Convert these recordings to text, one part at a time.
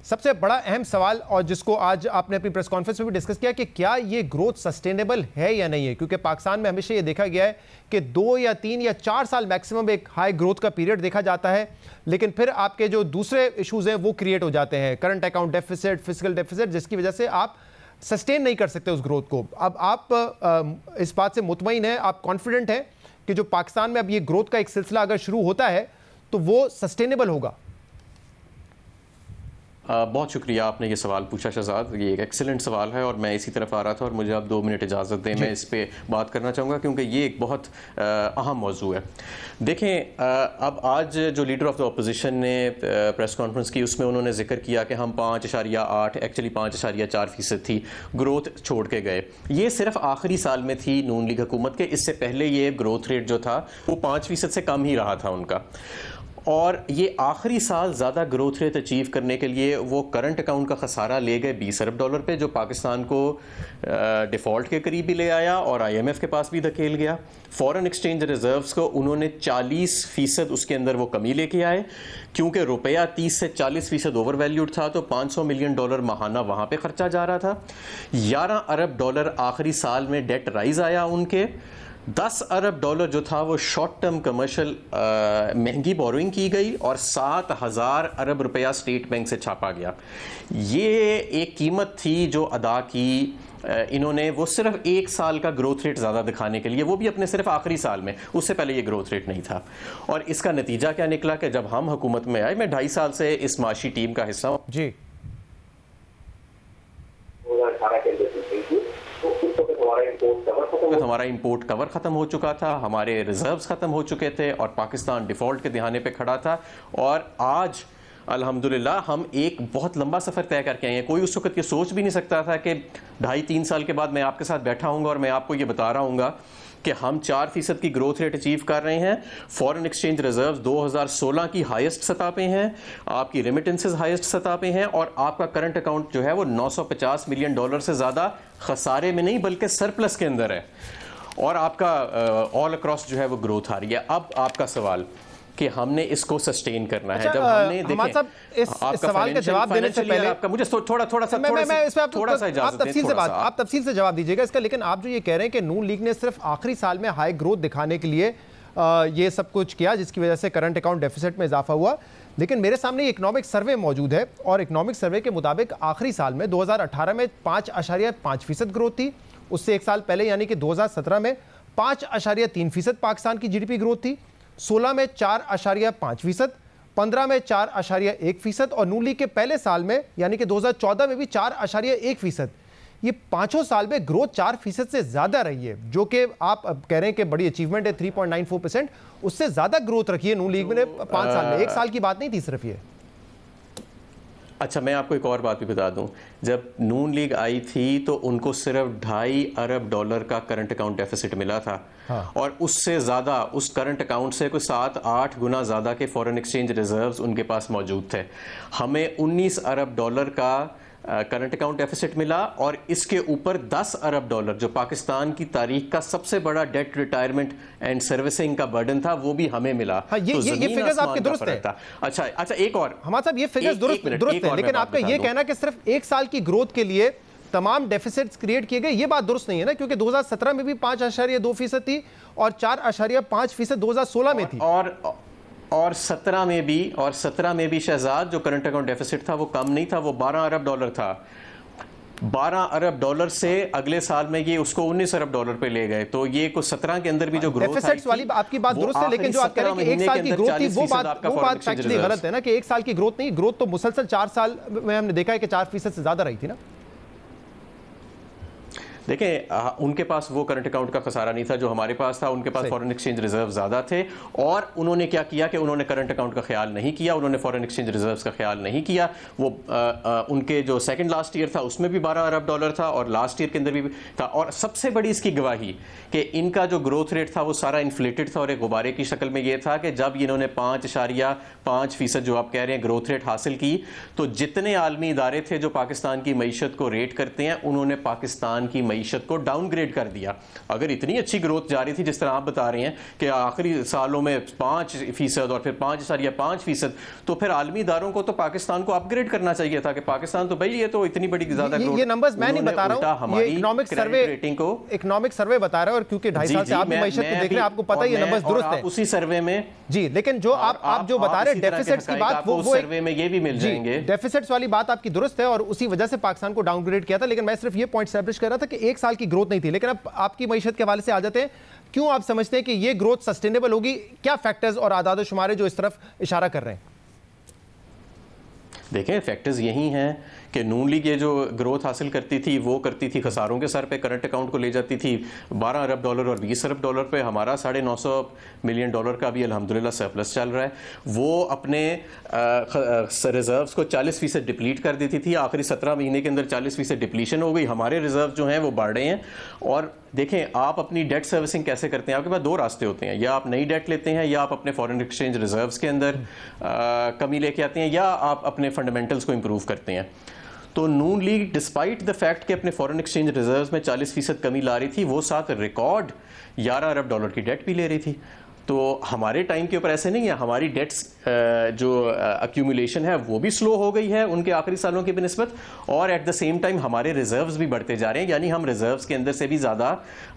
सबसे बड़ा अहम सवाल, और जिसको आज आपने अपनी प्रेस कॉन्फ्रेंस में भी डिस्कस किया, कि क्या ये ग्रोथ सस्टेनेबल है या नहीं है, क्योंकि पाकिस्तान में हमेशा ये देखा गया है कि 2 या 3 या 4 साल मैक्सिमम एक हाई ग्रोथ का पीरियड देखा जाता है, लेकिन फिर आपके जो दूसरे इश्यूज हैं वो क्रिएट हो जाते हैं, current account deficit, physical deficit, जिसकी वजह से आप सस्टेन नहीं कर सकते उस ग्रोथ को। अब आप इस बात से मुतमईन हैं, आप कॉन्फिडेंट हैं कि जो पाकिस्तान में अब ये ग्रोथ का एक सिलसिला अगर शुरू होता है तो वो सस्टेनेबल होगा? बहुत शुक्रिया, आपने ये सवाल पूछा शहजाद। ये एक एक्सीलेंट सवाल है और मैं इसी तरफ आ रहा था और मुझे आप 2 मिनट इजाज़त दें, मैं इस पर बात करना चाहूँगा क्योंकि ये एक बहुत अहम मौजू है। देखें, अब आज जो लीडर ऑफ द अपोजिशन ने प्रेस कॉन्फ्रेंस की उसमें उन्होंने जिक्र किया कि हम 5.8 एक्चुअली 5.4% थी ग्रोथ छोड़ के गए। ये सिर्फ आखिरी साल में थी नून लीग हुकूमत के, इससे पहले ये ग्रोथ रेट जो था वो 5% से कम ही रहा था उनका। और ये आखिरी साल ज़्यादा ग्रोथ रेट अचीव करने के लिए वो करंट अकाउंट का खसारा ले गए $20 अरब पे, जो पाकिस्तान को डिफ़ॉल्ट के करीब भी ले आया और IMF के पास भी धकेल गया। फॉरेन एक्सचेंज रिजर्व्स को उन्होंने 40% उसके अंदर वो कमी लेके आए, क्योंकि रुपया 30 से 40% ओवर वैल्यूड था, तो $500 मिलियन माहाना वहाँ पे खर्चा जा रहा था। $11 अरब आखिरी साल में डेट राइज आया उनके। $10 अरब जो था वो शॉर्ट टर्म कमर्शियल महंगी बोरोइंग की गई और 7,000 अरब रुपया स्टेट बैंक से छापा गया। ये एक कीमत थी जो अदा की इन्होंने, वो सिर्फ 1 साल का ग्रोथ रेट ज़्यादा दिखाने के लिए, वो भी अपने सिर्फ आखिरी साल में, उससे पहले ये ग्रोथ रेट नहीं था। और इसका नतीजा क्या निकला कि जब हम हुकूमत में आए, मैं 2.5 साल से इस माशी टीम का हिस्सा हूँ जी, हमारा इंपोर्ट कवर ख़त्म हो चुका था, हमारे रिजर्व्स ख़त्म हो चुके थे और पाकिस्तान डिफ़ॉल्ट के दहाने पे खड़ा था। और आज अल्हम्दुलिल्लाह हम एक बहुत लंबा सफ़र तय करके आए हैं। कोई उस वक्त ये सोच भी नहीं सकता था कि 2.5-3 साल के बाद मैं आपके साथ बैठा हूँगा और मैं आपको ये बता रहा हूँगा कि हम 4% की ग्रोथ रेट अचीव कर रहे हैं। फॉरेन एक्सचेंज रिजर्व्स 2016 की हाईएस्ट सतह पे हैं, आपकी रेमिटेंसेस हाईएस्ट सतह पे हैं और आपका करंट अकाउंट जो है वो $950 मिलियन से ज़्यादा खसारे में नहीं बल्कि सरप्लस के अंदर है और आपका ऑल अक्रॉस जो है वो ग्रोथ आ रही है। अब आपका सवाल कि हमने इसको सस्टेन करना है। जब हमने देखें इस सवाल का जवाब देने से पहले आपका मुझे थोड़ा सा इजाजत दें, आप तफसील से जवाब दीजिएगा इसका। लेकिन आप जो ये कह रहे हैं कि नून लीग ने सिर्फ आखिरी साल में हाई ग्रोथ दिखाने के लिए ये सब कुछ किया, जिसकी वजह से करंट अकाउंट डेफिसिट में इजाफा हुआ, लेकिन मेरे सामने इकोनॉमिक सर्वे मौजूद है और इकोनॉमिक सर्वे के मुताबिक आखिरी साल में 2018 में 5.5% ग्रोथ थी। उससे 1 साल पहले यानी कि 2017 में 5.3% पाकिस्तान की GDP ग्रोथ थी। 16 में 4.5%, 15 में 4.1% और नून लीग के पहले साल में यानी कि 2014 में भी 4.1%। ये 5 साल में ग्रोथ 4% से ज़्यादा रही है, जो कि आप कह रहे हैं कि बड़ी अचीवमेंट है 3.94%। उससे ज़्यादा ग्रोथ रखी है नून लीग ने 5 साल में, 1 साल की बात नहीं थी सिर्फ ये। अच्छा, मैं आपको एक और बात भी बता दूं, जब नून लीग आई थी तो उनको सिर्फ $2.5 अरब का करंट अकाउंट डेफिसिट मिला था। हाँ। और उससे ज़्यादा, उस करंट अकाउंट से कोई 7-8 गुना ज़्यादा के फॉरेन एक्सचेंज रिजर्व्स उनके पास मौजूद थे। हमें $19 अरब का करंट अकाउंट डेफिसिट मिला और इसके ऊपर $10 अरब जो पाकिस्तान की तारीख का सबसे बड़ा डेट रिटायरमेंट एंड सर्विसिंग का बर्डन था, वो भी हमें मिला। हाँ, ये फिगर्स आपके दुरुस्त है। अच्छा, एक और हमारा साहब, ये फिगर्स दुरुस्त है, लेकिन आपका ये कहना कि सिर्फ 1 साल की ग्रोथ के लिए तमाम डेफिसिट्स क्रिएट किए गए, ये बात दुरुस्त नहीं है ना, क्योंकि 2017 में भी 5.2% थी और 4.5% 2016 में थी और 17 में भी शहजाद जो करंट अकाउंट डेफिसिट था वो कम नहीं था, वो $12 अरब था। $12 अरब से अगले साल में ये उसको $19 अरब पे ले गए। तो ये कुछ 17 के अंदर भी जो ग्रोथ डेफिसिट्स वाली आपकी बात दुरुस्त है, लेकिन जो आप कह रहे हैं कि 1 साल की ग्रोथ थी, वो बात एक्चुअली गलत है ना, कि 1 साल की ग्रोथ नहीं, ग्रोथ तो मुसलसल 4 साल में हमने देखा है कि 4% से ज्यादा रही थी ना। देखें, उनके पास वो करंट अकाउंट का खसारा नहीं था जो हमारे पास था। उनके पास फॉरेन एक्सचेंज रिजर्व ज़्यादा थे और उन्होंने क्या किया कि उन्होंने करंट अकाउंट का ख्याल नहीं किया, उन्होंने फॉरेन एक्सचेंज रिजर्व्स का ख्याल नहीं किया। वो उनके जो सेकंड लास्ट ईयर था उसमें भी $12 अरब था और लास्ट ईयर के अंदर भी था। और सबसे बड़ी इसकी गवाही कि इनका जो ग्रोथ रेट था वो सारा इन्फ्लेटेड था और एक गुब्बारे की शक्ल में ये था कि जब इन्होंने 5.5% जो आप कह रहे हैं ग्रोथ रेट हासिल की, तो जितने आलमी इदारे थे जो पाकिस्तान की मईशत को रेट करते हैं, उन्होंने पाकिस्तान की मईशत को डाउनग्रेड कर दिया। अगर इतनी अच्छी ग्रोथ जारी थी जिस तरह आप बता रहे हैं कि आखिरी सालों में 5% और फिर 5.5%, तो फिर आलमी इदारों को तो पाकिस्तान को अपग्रेड करना चाहिए था कि पाकिस्तान तो भाई ये तो इतनी बड़ी ज्यादा ग्रोथ। ये नंबर्स मैं नहीं बता रहा हूं, ये इकोनॉमिक सर्वे रेटिंग को इकोनॉमिक सर्वे बता रहा है, और क्योंकि 2.5 साल से आप भी मईशत को देख रहे हैं, आपको पता है ये नंबर्स दुरुस्त है उसी सर्वे में जी। लेकिन जो आप जो बता रहे हैं डेफिसिट्स की बात, वो सर्वे में ये भी मिल जाएंगे। डेफिसिट्स वाली बात आपकी दुरुस्त है और उसी वजह से पाकिस्तान को डाउनग्रेड किया था। लेकिन मैं सिर्फ ये पॉइंट एस्टैब्लिश कर रहा था कि एक साल की ग्रोथ नहीं थी। लेकिन अब आपकी मईशत के हवाले से आ जाते हैं, क्यों आप समझते हैं कि ये ग्रोथ सस्टेनेबल होगी? क्या फैक्टर्स और आदाद शुमार है जो इस तरफ इशारा कर रहे हैं? देखें, फैक्टर्स यही हैं कि नून लीग ये जो ग्रोथ हासिल करती थी वो करती थी खसारों के सर पे, करंट अकाउंट को ले जाती थी $12 अरब और $20 अरब पे। हमारा $950 मिलियन का भी अल्हम्दुलिल्लाह सरप्लस चल रहा है। वो अपने रिजर्व्स को 40% डिप्लीट कर देती थी, आखिरी 17 महीने के अंदर 40% डिप्लीशन हो गई। हमारे रिजर्व जो हैं वो बढ़ रहे हैं। और देखें, आप अपनी डेट सर्विसिंग कैसे करते हैं? आपके पास दो रास्ते होते हैं, या आप नई डेट लेते हैं, या आप अपने फॉरेन एक्सचेंज रिजर्व्स के अंदर कमी लेके आते हैं, या आप अपने फंडामेंटल्स को इंप्रूव करते हैं। तो नून लीग डिस्पाइट द फैक्ट कि अपने फॉरेन एक्सचेंज रिजर्व्स में 40% कमी ला रही थी, वो साथ रिकॉर्ड $11 अरब की डेट भी ले रही थी। तो हमारे टाइम के ऊपर ऐसे नहीं है, हमारी डेट्स जो अक्यूमुलेशन है वो भी स्लो हो गई है उनके आखिरी सालों की बिनिस्बत, और एट द सेम टाइम हमारे रिजर्व्स भी बढ़ते जा रहे हैं, यानी हम रिजर्व्स के अंदर से भी ज़्यादा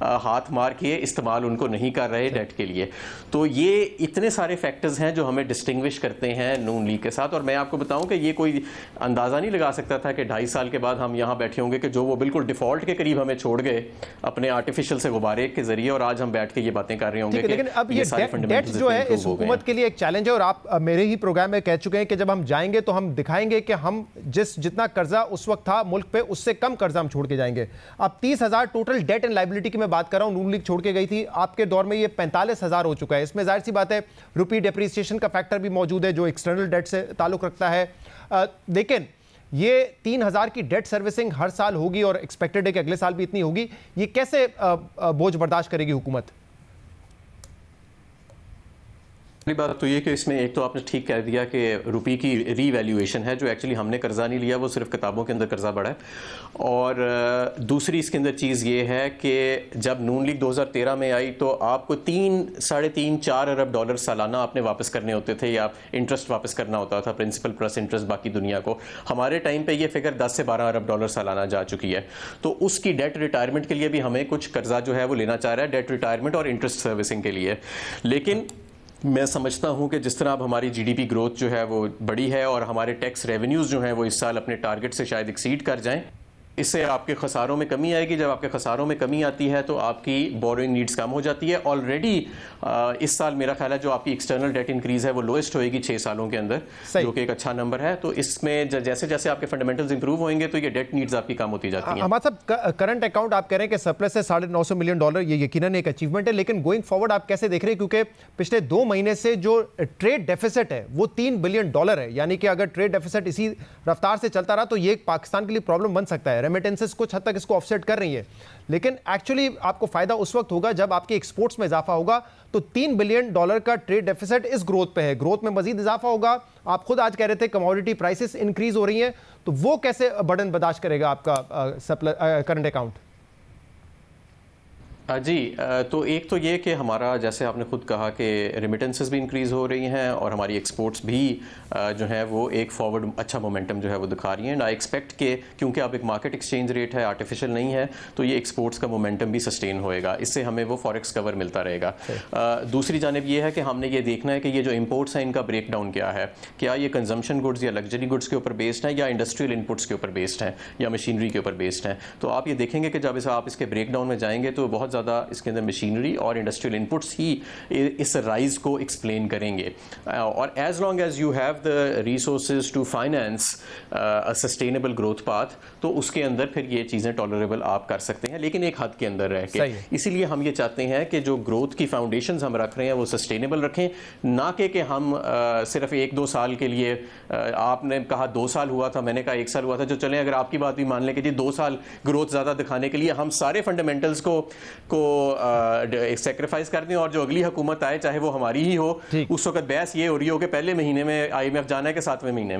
हाथ मार के इस्तेमाल उनको नहीं कर रहे डेट के लिए। तो ये इतने सारे फैक्टर्स हैं जो हमें डिस्टिंग्विश करते हैं नून लीग के साथ। और मैं आपको बताऊं कि ये कोई अंदाज़ा नहीं लगा सकता था कि 2.5 साल के बाद हम यहाँ बैठे होंगे कि जो वो बिल्कुल डिफॉल्ट के करीब हमें छोड़ गए अपने आर्टिफिशियल से गुब्बारे के जरिए, और आज हम बैठ के ये बातें कर रहे होंगे। लेकिन अब ये डेट जो है इस हुकूमत के लिए एक चैलेंज है, और आप मेरे ही प्रोग्राम में कह चुके हैं कि जब हम जाएंगे तो हम दिखाएंगे कि हम जितना कर्जा उस वक्त था मुल्क पे, उससे कम कर्जा हम छोड़ के जाएंगे। अब 30,000 टोटल डेट एंड लायबिलिटी की मैं बात कर रहा हूं, नून लीग छोड़ के गई थी, आपके दौर में ये 45,000 हो चुका है। इसमें जाहिर सी बात है रुपी डेप्रिसिएशन का फैक्टर भी मौजूद है जो एक्सटर्नल डेट से ताल्लुक रखता है। लेकिन ये 3,000 की डेट सर्विसिंग हर साल होगी और एक्सपेक्टेड है कि अगले साल भी इतनी होगी, ये कैसे बोझ बर्दाश्त करेगी हुकूमत? पहली बात तो ये कि इसमें एक तो आपने ठीक कह दिया कि रुपये की रीवैल्यूएशन है, जो एक्चुअली हमने कर्जा नहीं लिया, वो सिर्फ किताबों के अंदर कर्जा बढ़ा है। और दूसरी इसके अंदर चीज़ ये है कि जब नून लीग 2013 में आई तो आपको 3-4 अरब डॉलर सालाना आपने वापस करने होते थे, या इंटरेस्ट वापस करना होता था, प्रिंसिपल प्लस इंटरेस्ट बाकी दुनिया को। हमारे टाइम पे ये फिगर 10 से 12 अरब डॉलर सालाना जा चुकी है। तो उसकी डेट रिटायरमेंट के लिए भी हमें कुछ कर्जा जो है वो लेना चाह रहा है, डेट रिटायरमेंट और इंटरेस्ट सर्विसिंग के लिए। लेकिन मैं समझता हूं कि जिस तरह अब हमारी जीडीपी ग्रोथ जो है वो बड़ी है और हमारे टैक्स रेवेन्यूज़ जो हैं वो इस साल अपने टारगेट से शायद एक्सीड कर जाएं, इससे आपके खसारों में कमी आएगी। जब आपके खसारों में कमी आती है तो आपकी बोरोइंग नीड्स कम हो जाती है। ऑलरेडी इस साल मेरा ख्याल है जो आपकी एक्सटर्नल डेट इंक्रीज है वो लोएस्ट होएगी 6 सालों के अंदर, जो कि एक अच्छा नंबर है। तो इसमें जैसे जैसे आपके फंडामेंटल्स इंप्रूव होंगे तो ये डेट नीड्स आपकी कम होती जाती हैं। हमारे साहब, करंट अकाउंट आप कह रहे हैं कि सरप्लस है $950 मिलियन, ये यकीनन एक अचीवमेंट है, लेकिन गोइंग फॉरवर्ड आप कैसे देख रहे हैं? क्योंकि पिछले 2 महीने से जो ट्रेड डेफिसिट है वो $3 बिलियन है, यानी कि अगर ट्रेड डेफिसिट इसी रफ्तार से चलता रहा तो ये पाकिस्तान के लिए प्रॉब्लम बन सकता है। रेमिटेंसेस कुछ हद तक इसको ऑफसेट कर रही है, लेकिन एक्चुअली आपको फायदा उस वक्त होगा जब आपके एक्सपोर्ट्स में इजाफा होगा। तो $3 बिलियन का ट्रेड डेफिसिट इस ग्रोथ पे है, ग्रोथ में मजीद इजाफा होगा। आप खुद आज कह रहे थे कमोडिटी प्राइसेस इंक्रीज हो रही हैं, तो वो कैसे बर्डन बर्दाश्त करेगा आपका करंट अकाउंट? जी, तो एक तो ये कि हमारा, जैसे आपने खुद कहा कि रेमिटेंसेस भी इंक्रीज़ हो रही हैं और हमारी एक्सपोर्ट्स भी जो है वो एक फॉरवर्ड अच्छा मोमेंटम जो है वो दिखा रही हैं। एंड आई एक्सपेक्ट कि क्योंकि अब एक मार्केट एक्सचेंज रेट है, आर्टिफिशियल नहीं है, तो ये एक्सपोर्ट्स का मोमेंटम भी सस्टेन होएगा, इससे हमें वो फॉरेक्स कवर मिलता रहेगा। दूसरी जानिब ये है कि हमने ये देखना है कि ये जो इम्पोर्ट्स हैं इनका ब्रेक डाउन क्या है, क्या ये कंजम्पशन गुड्स या लग्जरी गुड्स के ऊपर बेस्ड है, या इंडस्ट्रियल इनपुट्स के ऊपर बेस्ड है, या मशीनरी के ऊपर बेस्ड है। तो आप ये देखेंगे कि जब आप इसके ब्रेक डाउन में जाएंगे तो बहुत ज़्यादा इसके अंदर मशीनरी और इंडस्ट्रियल इनपुट्स ही इस राइज को एक्सप्लेन करेंगे। और as long as you have the resources to finance a sustainable growth path, तो उसके अंदर फिर ये चीज़ें टॉलरेबल आप कर सकते हैं, लेकिन एक हद के अंदर रह के। इसीलिए हम ये चाहते हैं कि जो ग्रोथ की फाउंडेशंस हम रख रहे हैं वो सस्टेनेबल रखें, ना कि हम सिर्फ 1-2 साल के लिए, आपने कहा 2 साल हुआ था, मैंने कहा 1 साल हुआ था, जो चलें अगर आपकी बात भी मान लें कि जी 2 साल ग्रोथ ज़्यादा दिखाने के लिए हम सारे फंडामेंटल्स को सेक्रीफाइस कर दें, और जो अगली हुकूमत आए चाहे वो हमारी ही हो, उस वक्त बहस ये हो रही हो कि पहले महीने में IMF जाना है कि 7वें महीने में।